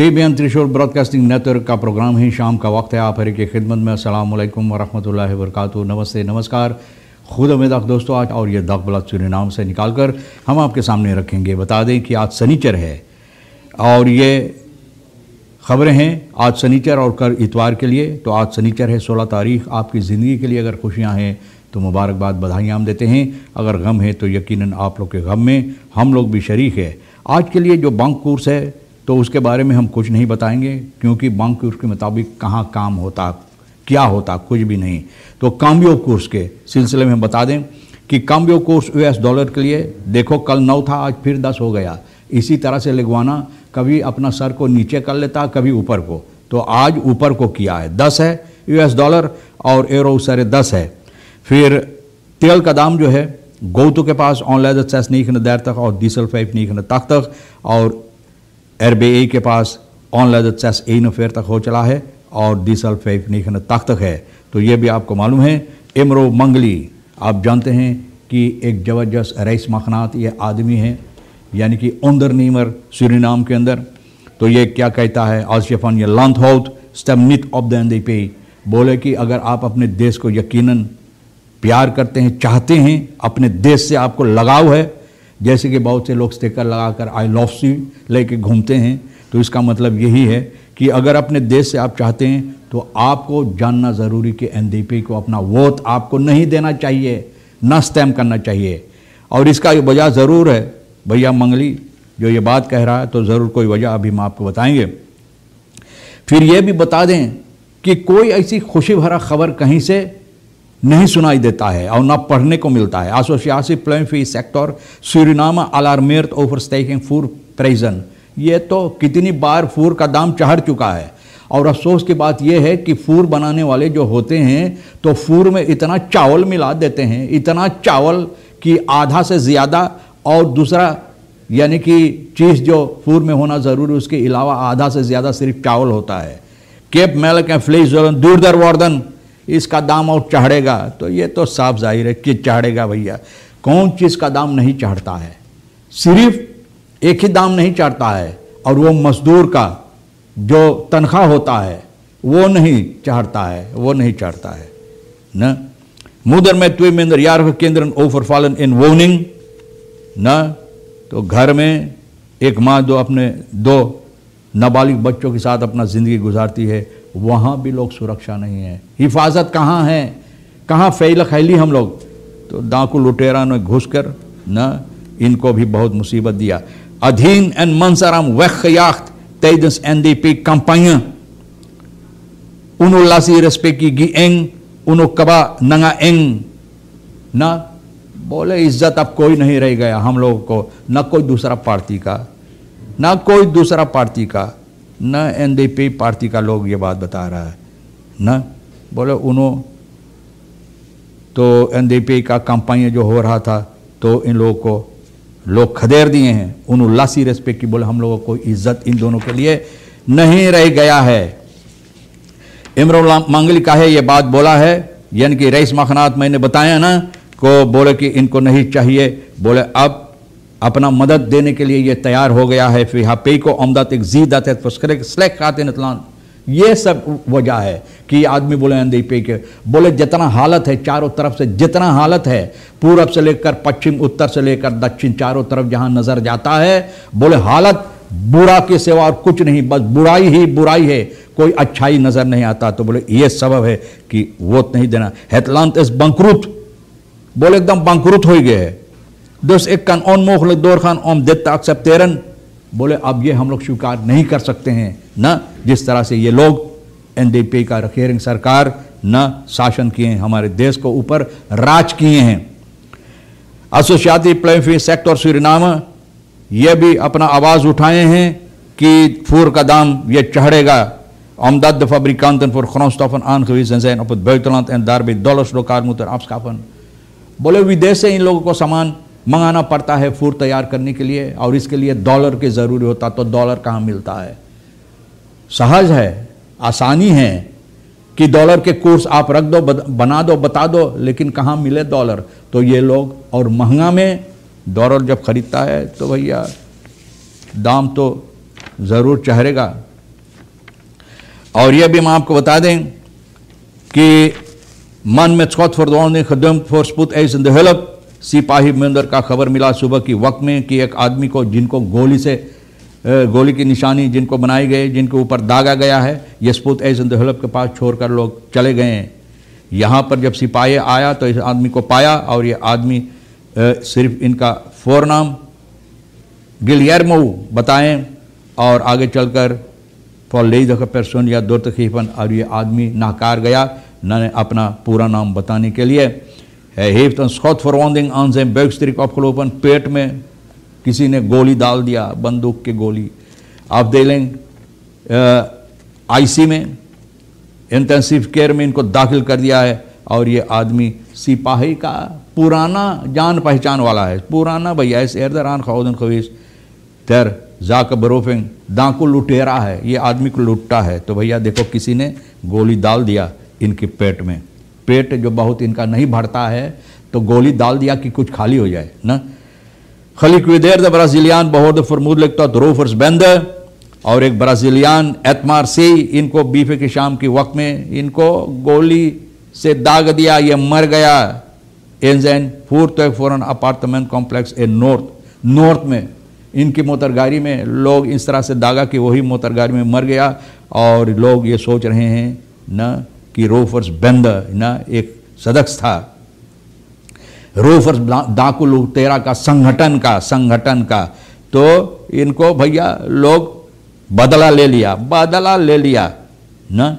TBN त्रिशूल broadcasting network का programme ही शाम का वक्त है। आप हर की खिदमत में अस्सलाम वालेकुम वरहमतुल्लाहि वबरकातुहू। नमस्ते, नमस्कार, खुद उम्मीद दोस्तों। आज और ये दक बलत सूरीनाम से निकाल कर हम आपके सामने रखेंगे। बता दें कि आज शनिचर है और ये ख़बरें हैं आज शनिचर और कल इतवार के लिए। तो आज शनिचर है 16 तारीख। आपकी ज़िंदगी के लिए अगर खुशियाँ हैं तो मुबारकबाद, बधाइयाँ हम देते हैं। अगर गम है तो यकीनन आप लोग के गम में हम लोग भी शरीक है। आज के लिए जो बैंक कोर्स है तो उसके बारे में हम कुछ नहीं बताएंगे, क्योंकि बैंक कोर्स के मुताबिक कहाँ काम होता, क्या होता, कुछ भी नहीं। तो काम्बियो कोर्स के सिलसिले में हम बता दें कि काम्बियो कोर्स US डॉलर के लिए देखो, कल 9 था, आज फिर 10 हो गया। इसी तरह से लगवाना, कभी अपना सर को नीचे कर लेता, कभी ऊपर को। तो आज ऊपर को किया है, 10 है US डॉलर और एरो सर 10 है। फिर तेल का दाम जो है गोतु के पास ऑनलाइन सेस नहीं देर तक और डीजल 5 नहीं तक और RBI के पास ऑनलाइन सेस 1 फेर तक हो चला है और डीजल 5 नहीं तक है। तो ये भी आपको मालूम है। इमरो मंगली, आप जानते हैं कि एक जबरदस्त रईस मखनात ये आदमी है, यानी कि ondernemer सूरीनाम के अंदर। तो ये क्या कहता है, आसिफान ये लैंडहoudt स्टेमनिट ऑफ द NDP, बोले कि अगर आप अपने देश को यकीनन प्यार करते हैं, चाहते हैं, अपने देश से आपको लगाव है, जैसे कि बहुत से लोग स्टिकर लगाकर आई लव यू लेके घूमते हैं, तो इसका मतलब यही है कि अगर अपने देश से आप चाहते हैं तो आपको जानना ज़रूरी कि NDP को अपना वोट आपको नहीं देना चाहिए, न स्टैम्प करना चाहिए। और इसका वजह ज़रूर है भैया मंगली जो ये बात कह रहा है, तो ज़रूर कोई वजह अभी हम आपको बताएंगे। फिर ये भी बता दें कि कोई ऐसी खुशी भरा खबर कहीं से नहीं सुनाई देता है और ना पढ़ने को मिलता है। एसोसिएशन प्लेनफी सेक्टर सूरीनाम अलार्मेert ओवर स्टेकिंग फूड प्राइसन। ये तो कितनी बार फूड का दाम चढ़ चुका है और अफसोस की बात यह है कि फूड बनाने वाले जो होते हैं तो फूड में इतना चावल मिला देते हैं, इतना चावल कि आधा से ज़्यादा, और दूसरा यानी कि चीज़ जो फूड में होना ज़रूरी उसके अलावा आधा से ज़्यादा सिर्फ चावल होता है। केप मेल्क एंड फ्लेश दूर दर वार्डन, इसका दाम और चढ़ेगा। तो ये तो साफ जाहिर है कि चढ़ेगा भैया। कौन चीज़ का दाम नहीं चढ़ता है, सिर्फ एक ही दाम नहीं चढ़ता है, और वो मजदूर का जो तनख्वाह होता है वो नहीं चढ़ता है, वो नहीं चढ़ता है न। मुदर में त्वे मिंदर यार केंद्र ओवरफॉलन इन वोनिंग न। तो घर में एक माँ जो अपने 2 नाबालिग बच्चों के साथ अपना ज़िंदगी गुजारती है, वहाँ भी लोग सुरक्षा नहीं है, हिफाजत कहाँ है, कहाँ फैल खैली हम लोग। तो डाकू लुटेरा ने घुसकर न इनको भी बहुत मुसीबत दिया। अधीन एन मंसराम वख्याख्त तेजस NDP कंपानियां उनो लासी रेस्पेक्ट की एंग उनो कबा नंगा एंग ना। बोले इज्जत अब कोई नहीं रह गया हम लोगों को, न कोई दूसरा पार्टी का, न कोई दूसरा पार्टी का, न NDP पार्टी का लोग ये बात बता रहा है न। बोले उन्हों तो NDP का कंपानी जो हो रहा था तो इन लोगों को लोग खदेड़ दिए हैं। उन्होंने लासी रेस्पेक्ट की, बोले हम लोगों को इज्जत इन दोनों के लिए नहीं रह गया है। इमरान मंगली का है ये बात बोला है, यानी कि रईस मखनात मैंने बताया ना को, बोले कि इनको नहीं चाहिए, बोले अब अपना मदद देने के लिए ये तैयार हो गया है। फिर पे को अमदात एक जी दाते स्लैक खाते नतलान। ये सब वजह है कि आदमी बोले NDP के, बोले जितना हालत है चारों तरफ से, जितना हालत है पूरब से लेकर पश्चिम, उत्तर से लेकर दक्षिण, चारों तरफ जहां नजर जाता है, बोले हालत बुरा के सिवा और कुछ नहीं, बस बुराई ही बुराई है, कोई अच्छाई नजर नहीं आता। तो बोले ये सबब है कि वोट नहीं देना। हेतलांत इस बंकरुत, बोले एकदम बंकरुत हो गए है। दोस्त एक कान ओनमोख दौर खान ओम देता एक्सेप्टेरन, बोले अब ये हम लोग स्वीकार नहीं कर सकते हैं न। जिस तरह से ये लोग NDP का रखेरिंग सरकार न शासन किए हैं, हमारे देश को ऊपर राज किए हैं। एसोसिएशन प्लेनफी सेक्टर सूरीनाम ये भी अपना आवाज़ उठाए हैं कि फूड का दाम ये चढ़ेगा। omdat de fabrikanten voor grondstoffen aangewezen zijn op het buitenland en daarbij dollars lokaal moeten afschaffen। बोले विदेश से इन लोगों को सामान मंगाना पड़ता है फूड तैयार करने के लिए, और इसके लिए डॉलर के ज़रूरी होता, तो डॉलर कहाँ मिलता है। सहज है, आसानी है कि डॉलर के कोर्स आप रख दो, बना दो, बता दो, लेकिन कहाँ मिले डॉलर। तो ये लोग, और महंगा में डॉलर जब खरीदता है तो भैया दाम तो ज़रूर चढ़ेगा। और यह भी हम आपको बता दें कि मन में छत फरदौन खदम फॉर स्पुत एस इन द हेल्प सिपाही मंदर का खबर मिला सुबह की वक्त में कि एक आदमी को जिनको गोली की निशानी जिनको बनाई गई, जिनके ऊपर दागा गया है, ये स्पुत एस इन द हेल्प के पास छोड़कर लोग चले गए हैं। यहाँ पर जब सिपाही आया तो इस आदमी को पाया और ये आदमी सिर्फ इनका फोरनाम गिलियर्मो बताएं और आगे चलकर फॉलेइदक पर्सन या दुर्तखीफन, और ये आदमी नाकार गया न अपना पूरा नाम बताने के लिए। heeft een schotverwonding aan zijn buikstreek opgelopen, पेट में किसी ने गोली डाल दिया, बंदूक की गोली। अफदेलिंग आईसी में इंटेंसिव केयर में इनको दाखिल कर दिया है। और ये आदमी सिपाही का पुराना जान पहचान वाला है, पुराना भैया इस एरदरान खौदन खवीस तर जाक बरोफिंग डाकू लुटेरा है, ये आदमी को लुटता है। तो भैया देखो किसी ने गोली डाल दिया इनके पेट में, पेट जो बहुत इनका नहीं भरता है तो गोली डाल दिया कि कुछ खाली हो जाए ना। खलीक्विदेर द ब्राजीलियान बहुत फरमूद लिखता ड्रोफर्स बंद, और एक ब्राजीलियान एतमार से इनको बीफे के शाम के वक्त में इनको गोली से दाग दिया, ये मर गया। एनजैन फॉरन अपार्टमेंट कॉम्प्लेक्स ए नॉर्थ में इनकी मोटरगाड़ी में लोग इस तरह से दागा कि वही मोटरगाड़ी में मर गया। और लोग ये सोच रहे हैं न कि रोफर्स बंद न एक सदस्य था, रोफर्स डाकू लुटेरा का संगठन का। तो इनको भैया लोग बदला ले लिया न।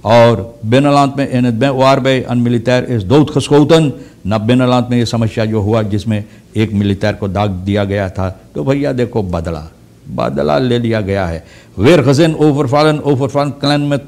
और बिनलांत में इन वार बे अन मिलिटर इस दौत खसकोतन न, बिनलांत में ये समस्या जो हुआ जिसमें एक मिलिटर को दाग दिया गया था। तो भैया देखो बदला ले लिया गया है। वेर खजन ओवरफालन क्लैन में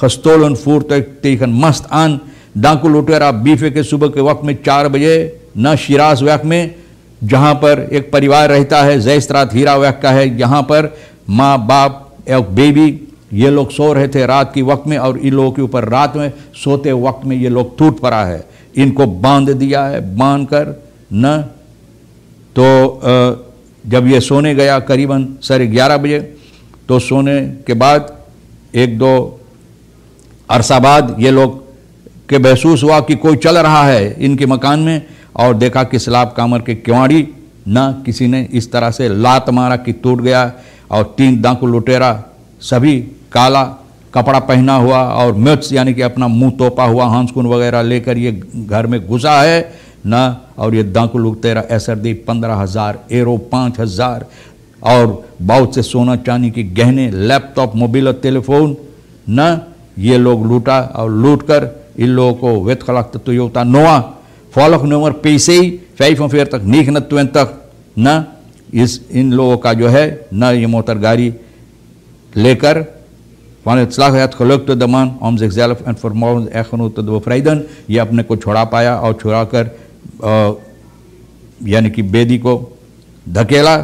खस्तोलन फूर तक मस्त आन डाकू लुटेरा बीफे के सुबह के वक्त में 4 बजे न शिराज वैक में, जहाँ पर एक परिवार रहता है, जैसरात हीरा वैक का है, यहाँ पर माँ बाप एक बेबी ये लोग सो रहे थे रात की वक्त में। और इन लोगों के ऊपर रात में सोते वक्त में ये लोग टूट पड़ा है, इनको बांध दिया है, बांध कर न। तो जब ये सोने गया करीबन 11:30 बजे, तो सोने के बाद 1-2 अरसा बाद ये लोग के महसूस हुआ कि कोई चल रहा है इनके मकान में, और देखा कि सलाब कामर के किवाड़ी न किसी ने इस तरह से लात मारा कि टूट गया। और 3 डाकू लुटेरा सभी काला कपड़ा पहना हुआ और मिर्च यानी कि अपना मुंह तोपा हुआ हांसकुन वगैरह लेकर ये घर में घुसा है न। और ये डाकू लुटेरा SRD 15,000 एरो 5,000 और बहुत से सोना चांदी की गहने, लैपटॉप, मोबाइल, टेलीफोन न ये लोग लूटा। और लूट कर इन लोगों को वेत खलक Toyota Noah फॉलोक नंबर PC 45 न, इन लोगों का जो है न ये मोटर गाड़ी लेकर van het slag het gelukt de man om zichzelf en vermogens echtgenoot te bevrijden, ये अपने को छुड़ा पाया और छुड़ाकर यानी कि बेदी को धकेला।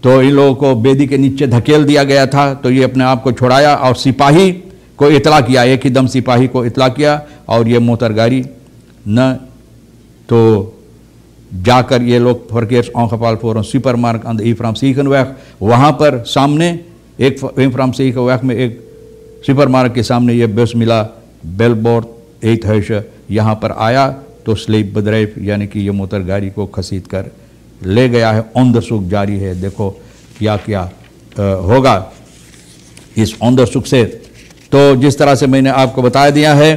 तो इन लोगों को बेदी के नीचे धकेल दिया गया था, तो ये अपने आप को छुड़ाया और सिपाही को इतला किया, एक ही दम सिपाही को इतला किया। और ये मोटर गाड़ी न तो जाकर ये लोग फरकेर्स ऑंखपाल फोरन supermarket aan de Ephraim Ziegenweg, वहाँ पर सामने एक Ephraim Ziegenweg में एक सुपरमार्केट के सामने ये बस मिला बेलबोर्ड 8 हुश, यहाँ पर आया तो स्लेब बदरेफ यानी कि ये मोटर गाड़ी को खसीद कर ले गया है। onderzoek जारी है, देखो क्या क्या होगा इस onderzoek से। तो जिस तरह से मैंने आपको बता दिया है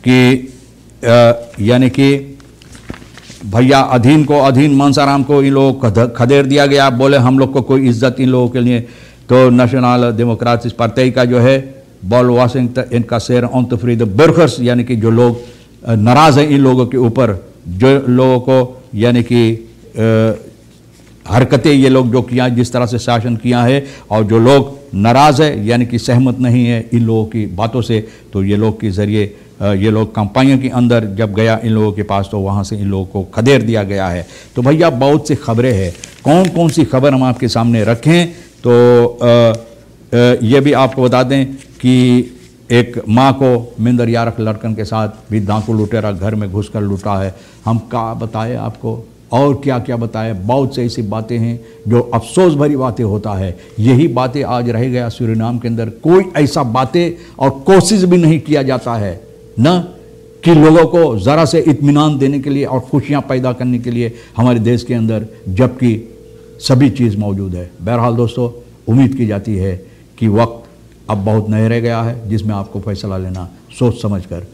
कि यानी कि भैया अधीन मानसाराम को इन लोगों को खदेड़ दिया गया। बोले हम लोग को कोई इज्जत इन लोगों के लिए। तो नेशनल डेमोक्रेटिक पार्टी का जो है बॉल वाशिंगटन इनका शेर ऑनतफ्रीद बर्खर्स यानी कि जो लोग नाराज़ हैं इन लोगों के ऊपर, जो लोगों को यानी कि हरकतें ये लोग जो किया, जिस तरह से शासन किया है, और जो लोग नाराज़ है यानी कि सहमत नहीं है इन लोगों की बातों से, तो ये लोग के ज़रिए ये लोग कंपनियों के अंदर जब गया इन लोगों के पास तो वहाँ से इन लोगों को खदेड़ दिया गया है। तो भैया बहुत सी खबरें हैं, कौन कौन सी खबर हम आपके सामने रखें। तो ये भी आपको बता दें कि एक माँ को मिंदर यारक लड़कन के साथ भी डाकू लुटेरा घर में घुसकर लूटा है। हम क्या बताए आपको, और क्या क्या बताए। बहुत से ऐसी बातें हैं जो अफसोस भरी बातें होता है। यही बातें आज रह गया सूरीनाम के अंदर। कोई ऐसा बातें और कोशिश भी नहीं किया जाता है न कि लोगों को ज़रा से इत्मीनान देने के लिए और खुशियाँ पैदा करने के लिए हमारे देश के अंदर, जबकि सभी चीज़ मौजूद है। बहरहाल दोस्तों, उम्मीद की जाती है कि वक्त अब बहुत नहीं रह गया है जिसमें आपको फैसला लेना सोच समझ कर।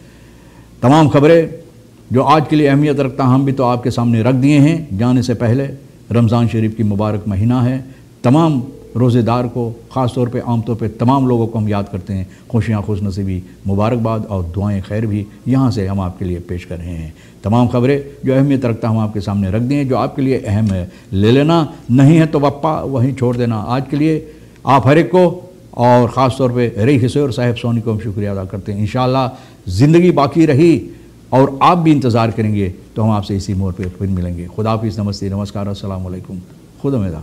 तमाम खबरें जो आज के लिए अहमियत रखता हम भी तो आपके सामने रख दिए हैं। जाने से पहले रमज़ान शरीफ की मुबारक महीना है। तमाम रोज़ेदार को, ख़ास तौर पे आम तौर पे तमाम लोगों को हम याद करते हैं। खुशियाँ, खुशनसीबी, मुबारकबाद और दुआएं खैर भी यहाँ से हम आपके लिए पेश कर रहे हैं। तमाम खबरें जो अहमियत रखता हम आपके सामने रख दिए, जो आपके लिए अहम है ले लेना, नहीं है तो वप्पा वहीं छोड़ देना। आज के लिए आप हर एक को और ख़ास तौर पे रही किशोर साहब सोनी को हम शुक्रिया अदा करते हैं। इंशाअल्लाह ज़िंदगी बाकी रही और आप भी इंतज़ार करेंगे तो हम आपसे इसी मोड़ पे फिर मिलेंगे। खुदा हाफिज़, नमस्ते, नमस्कार, अस्सलाम वालेकुम, खुदा मेदा।